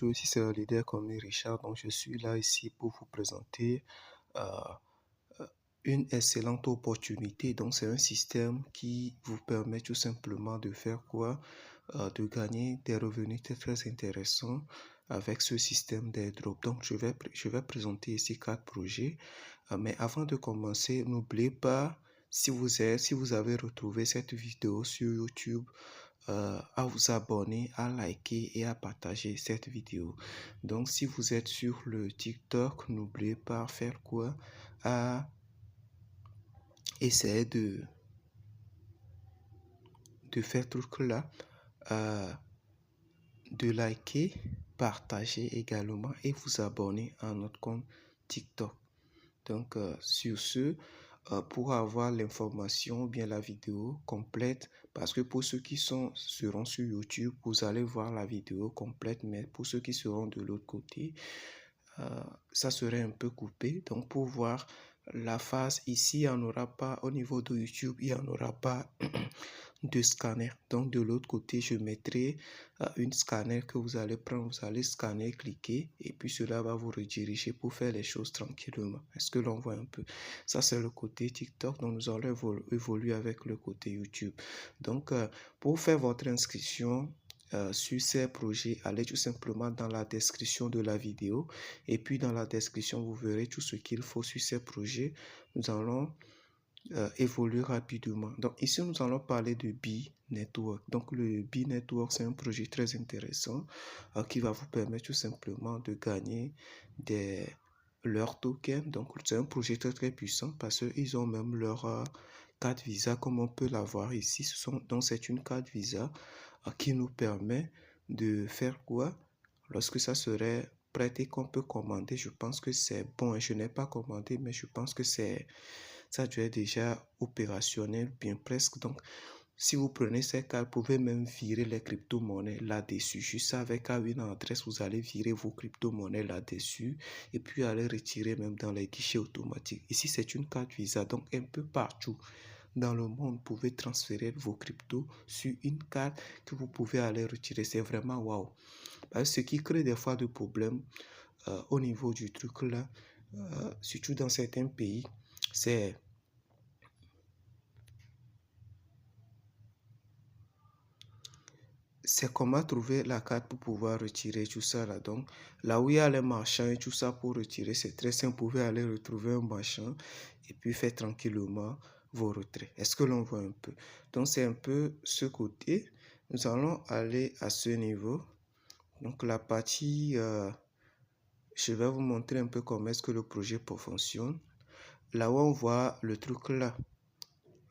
bonjour, ici c'est le leader comme Richard. Donc, je suis là ici pour vous présenter euh, euh, une excellente opportunité. Donc, c'est un système qui vous permet tout simplement de faire quoi? De gagner des revenus très intéressants avec ce système d'airdrop. Donc, je vais présenter ici 4 projets. Mais avant de commencer, n'oubliez pas, si vous avez retrouvé cette vidéo sur YouTube, à vous abonner, à liker et à partager cette vidéo. Donc, si vous êtes sur le TikTok, n'oubliez pas faire quoi? À essayer de faire truc là, de liker, partager également et vous abonner à notre compte TikTok. Donc, sur ce, pour avoir l'information ou bien la vidéo complète, parce que pour ceux qui seront sur YouTube, vous allez voir la vidéo complète, mais pour ceux qui seront de l'autre côté, ça serait un peu coupé. Donc, pour voir la phase ici, il n'y en aura pas au niveau de YouTube, il n'y en aura pas de scanner. Donc, de l'autre côté, je mettrai une scanner que vous allez prendre, vous allez scanner, cliquer, et puis cela va vous rediriger pour faire les choses tranquillement. Est-ce que l'on voit un peu? Ça, c'est le côté TikTok, donc nous allons évoluer avec le côté YouTube. Donc, pour faire votre inscription, sur ces projets, allez tout simplement dans la description de la vidéo et puis dans la description, vous verrez tout ce qu'il faut sur ces projets. Nous allons évoluer rapidement. Donc ici, nous allons parler de B-Network. Donc le B-Network, c'est un projet très intéressant qui va vous permettre tout simplement de gagner leurs tokens. Donc c'est un projet très puissant parce qu'ils ont même leur carte Visa comme on peut la voir ici. Donc c'est une carte Visa qui nous permet de faire quoi? Lorsque ça serait prêt et qu'on peut commander, je pense que c'est bon. Je n'ai pas commandé, mais je pense que ça doit être déjà opérationnel, bien presque. Donc, si vous prenez ces cartes, vous pouvez même virer les crypto-monnaies là-dessus. Juste avec une adresse, vous allez virer vos crypto-monnaies là-dessus et puis aller retirer même dans les guichets automatiques. Ici, c'est une carte Visa, donc un peu partout dans le monde, vous pouvez transférer vos cryptos sur une carte que vous pouvez aller retirer. C'est vraiment waouh. Ce qui crée des fois de problèmes au niveau du truc là, surtout dans certains pays, c'est comment trouver la carte pour pouvoir retirer tout ça là. Donc, là où il y a les marchands et tout ça pour retirer, c'est très simple. Vous pouvez aller retrouver un marchand et puis faire tranquillement vos retraits. Est-ce que l'on voit un peu? Donc, c'est un peu ce côté. Nous allons aller à ce niveau. Donc, la partie, je vais vous montrer un peu comment est-ce que le projet fonctionne. Là où on voit le truc là.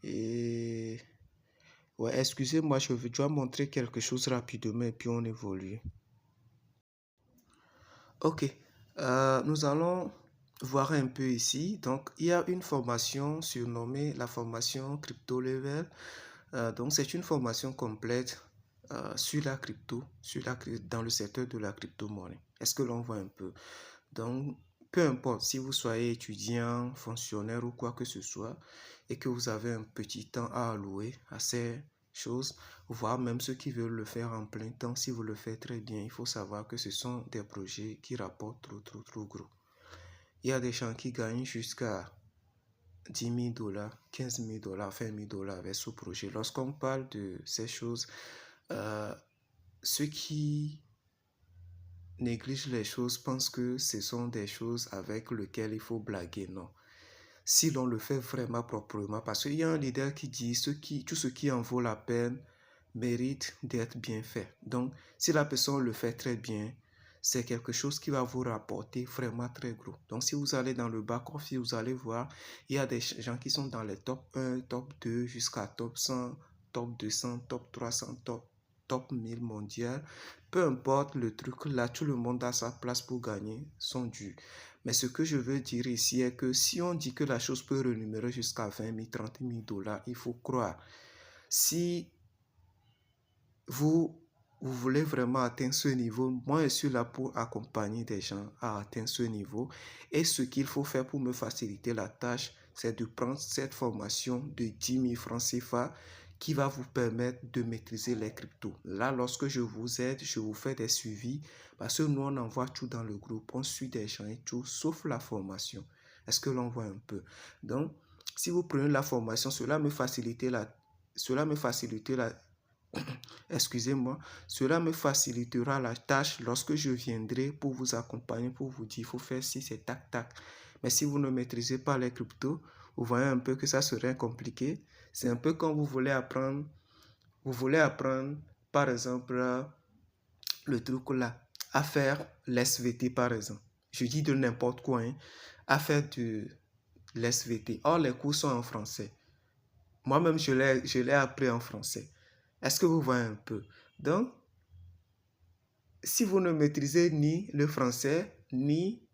Et ouais, excusez-moi, je dois montrer quelque chose rapidement et puis on évolue. Ok, nous allons voir un peu ici. Donc, il y a une formation surnommée la formation Crypto Level. Donc, c'est une formation complète sur la crypto, dans le secteur de la crypto-monnaie. Est-ce que l'on voit un peu? Donc, peu importe si vous soyez étudiant, fonctionnaire ou quoi que ce soit, et que vous avez un petit temps à allouer à ces choses, voire même ceux qui veulent le faire en plein temps, si vous le faites très bien, il faut savoir que ce sont des projets qui rapportent trop gros. Il y a des gens qui gagnent jusqu'à 10 000 dollars, 15 000 dollars, 20 000 dollars avec ce projet. Lorsqu'on parle de ces choses, ceux qui négligent les choses pensent que ce sont des choses avec lesquelles il faut blaguer. Non. Si l'on le fait vraiment proprement, parce qu'il y a un leader qui dit tout ce qui en vaut la peine mérite d'être bien fait. Donc, si la personne le fait très bien, c'est quelque chose qui va vous rapporter vraiment très gros. Donc, si vous allez dans le back-office, vous allez voir, il y a des gens qui sont dans les top 1, top 2, jusqu'à top 100, top 200, top 300, top 1000 mondial. Peu importe le truc, là, tout le monde a sa place pour gagner son dû. Mais ce que je veux dire ici est que si on dit que la chose peut rémunérer jusqu'à 20 000, 30 000 dollars, il faut croire. Si vous voulez vraiment atteindre ce niveau, moi je suis là pour accompagner des gens à atteindre ce niveau. Et ce qu'il faut faire pour me faciliter la tâche, c'est de prendre cette formation de 10 000 francs CFA qui va vous permettre de maîtriser les cryptos. Là, lorsque je vous aide, je vous fais des suivis parce que nous, on envoie tout dans le groupe, on suit des gens et tout, sauf la formation. Est-ce que l'on voit un peu? Donc, si vous prenez la formation, cela me facilitera excusez-moi, cela me facilitera la tâche lorsque je viendrai pour vous accompagner, pour vous dire, il faut faire ci, c'est tac, tac. Mais si vous ne maîtrisez pas les cryptos, vous voyez un peu que ça serait compliqué. C'est un peu quand vous voulez apprendre, par exemple, le truc là, à faire l'SVT, par exemple. Je dis de n'importe quoi, hein, à faire de l'SVT. Or, les cours sont en français. Moi-même, je l'ai appris en français. Est-ce que vous voyez un peu? Donc, si vous ne maîtrisez ni le français, ni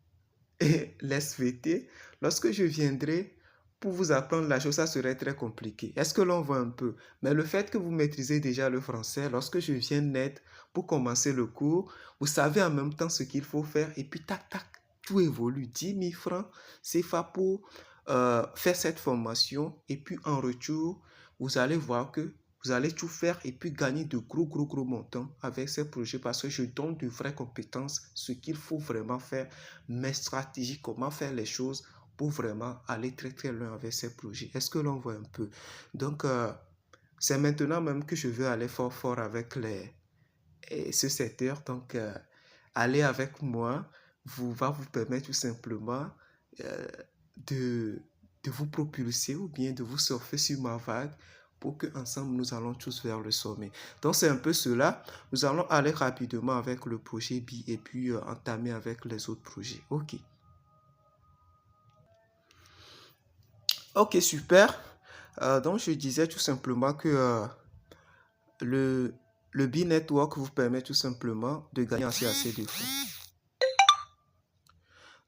l'SVT, lorsque je viendrai pour vous apprendre la chose, ça serait très compliqué. Est-ce que l'on voit un peu? Mais le fait que vous maîtrisez déjà le français, lorsque je viens net pour commencer le cours, vous savez en même temps ce qu'il faut faire et puis tac, tac, tout évolue. 10 000 francs CFA pour faire cette formation et puis en retour, vous allez voir que vous allez tout faire et puis gagner de gros montants avec ces projets parce que je donne de vraies compétences, ce qu'il faut vraiment faire, mes stratégies, comment faire les choses pour vraiment aller très loin avec ces projets. Est-ce que l'on voit un peu? Donc, c'est maintenant même que je veux aller fort avec ce secteur. Donc, aller avec moi va vous permettre tout simplement euh, de, de vous propulser ou bien de vous surfer sur ma vague pour que ensemble nous allons tous vers le sommet. Donc c'est un peu cela. Nous allons aller rapidement avec le projet B et puis entamer avec les autres projets. Ok. Ok, super. Donc je disais tout simplement que le, le B Network vous permet tout simplement de gagner assez de fonds.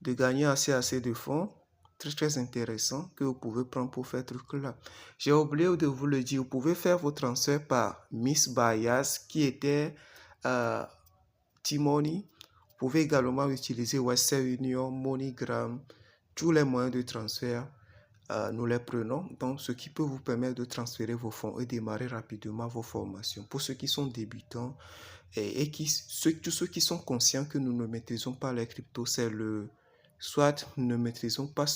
De gagner assez de fonds. Très intéressant que vous pouvez prendre pour faire ce truc-là. J'ai oublié de vous le dire, vous pouvez faire vos transferts par Miss Bias qui était T-Money. Vous pouvez également utiliser Western Union, MoneyGram, tous les moyens de transfert. Nous les prenons, donc ce qui peut vous permettre de transférer vos fonds et démarrer rapidement vos formations. Pour ceux qui sont débutants tous ceux qui sont conscients que nous ne maîtrisons pas les cryptos, soit nous ne maîtrisons pas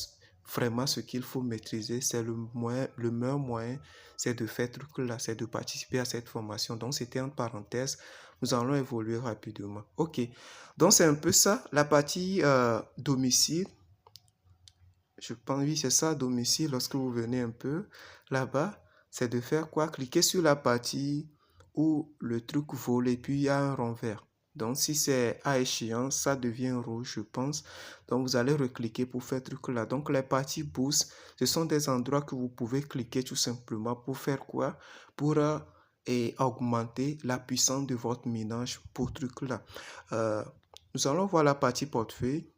vraiment ce qu'il faut maîtriser, c'est le meilleur moyen, c'est de faire ce truc-là, c'est de participer à cette formation. Donc c'était en parenthèse, nous allons évoluer rapidement. Ok, donc c'est un peu ça, la partie domicile. Je pense, oui, c'est ça, domicile. Lorsque vous venez un peu là-bas, c'est de faire quoi? Cliquez sur la partie où le truc vole et puis il y a un rond vert. Donc, si c'est à échéance, ça devient rouge, je pense. Donc, vous allez recliquer pour faire ce truc-là. Donc, les parties boost, ce sont des endroits que vous pouvez cliquer tout simplement pour faire quoi? Pour augmenter la puissance de votre minage pour ce truc-là. Nous allons voir la partie portefeuille.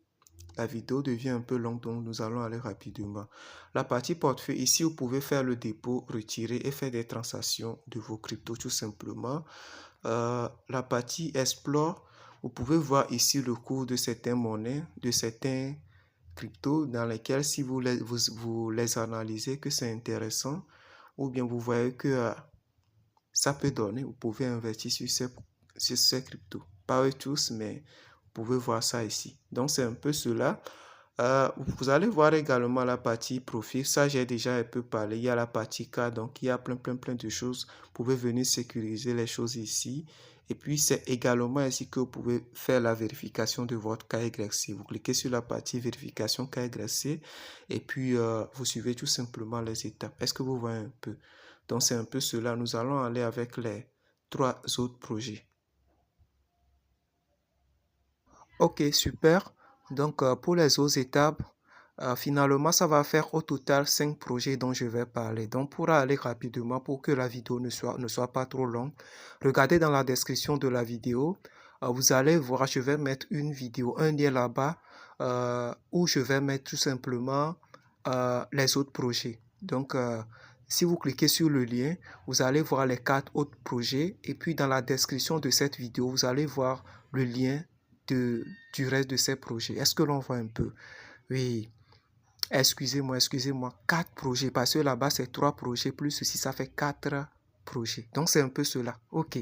La vidéo devient un peu longue, donc nous allons aller rapidement. La partie portefeuille, ici, vous pouvez faire le dépôt, retirer et faire des transactions de vos cryptos tout simplement. La partie Explore, vous pouvez voir ici le cours de certaines monnaies, de certains cryptos dans lesquels si vous les analysez, que c'est intéressant, ou bien vous voyez que ça peut donner, vous pouvez investir sur ces cryptos. Pas eux tous, mais vous pouvez voir ça ici. Donc, c'est un peu cela. Vous allez voir également la partie profil. Ça, j'ai déjà un peu parlé. Il y a la partie cas, donc il y a plein de choses. Vous pouvez venir sécuriser les choses ici. Et puis, c'est également ainsi que vous pouvez faire la vérification de votre KYC. Vous cliquez sur la partie vérification KYC et puis vous suivez tout simplement les étapes. Est-ce que vous voyez un peu? Donc, c'est un peu cela. Nous allons aller avec les 3 autres projets. Ok, super. Donc, pour les autres étapes, finalement, ça va faire au total 5 projets dont je vais parler. Donc, pour aller rapidement, pour que la vidéo ne soit pas trop longue, regardez dans la description de la vidéo. Vous allez voir, je vais mettre une vidéo, un lien là-bas, où je vais mettre tout simplement les autres projets. Donc, si vous cliquez sur le lien, vous allez voir les 4 autres projets. Et puis, dans la description de cette vidéo, vous allez voir le lien du reste de ces projets. Est-ce que l'on voit un peu? Oui. Excusez-moi. 4 projets. Parce que là-bas, c'est 3 projets. Plus ceci, ça fait 4 projet. Donc, c'est un peu cela. OK.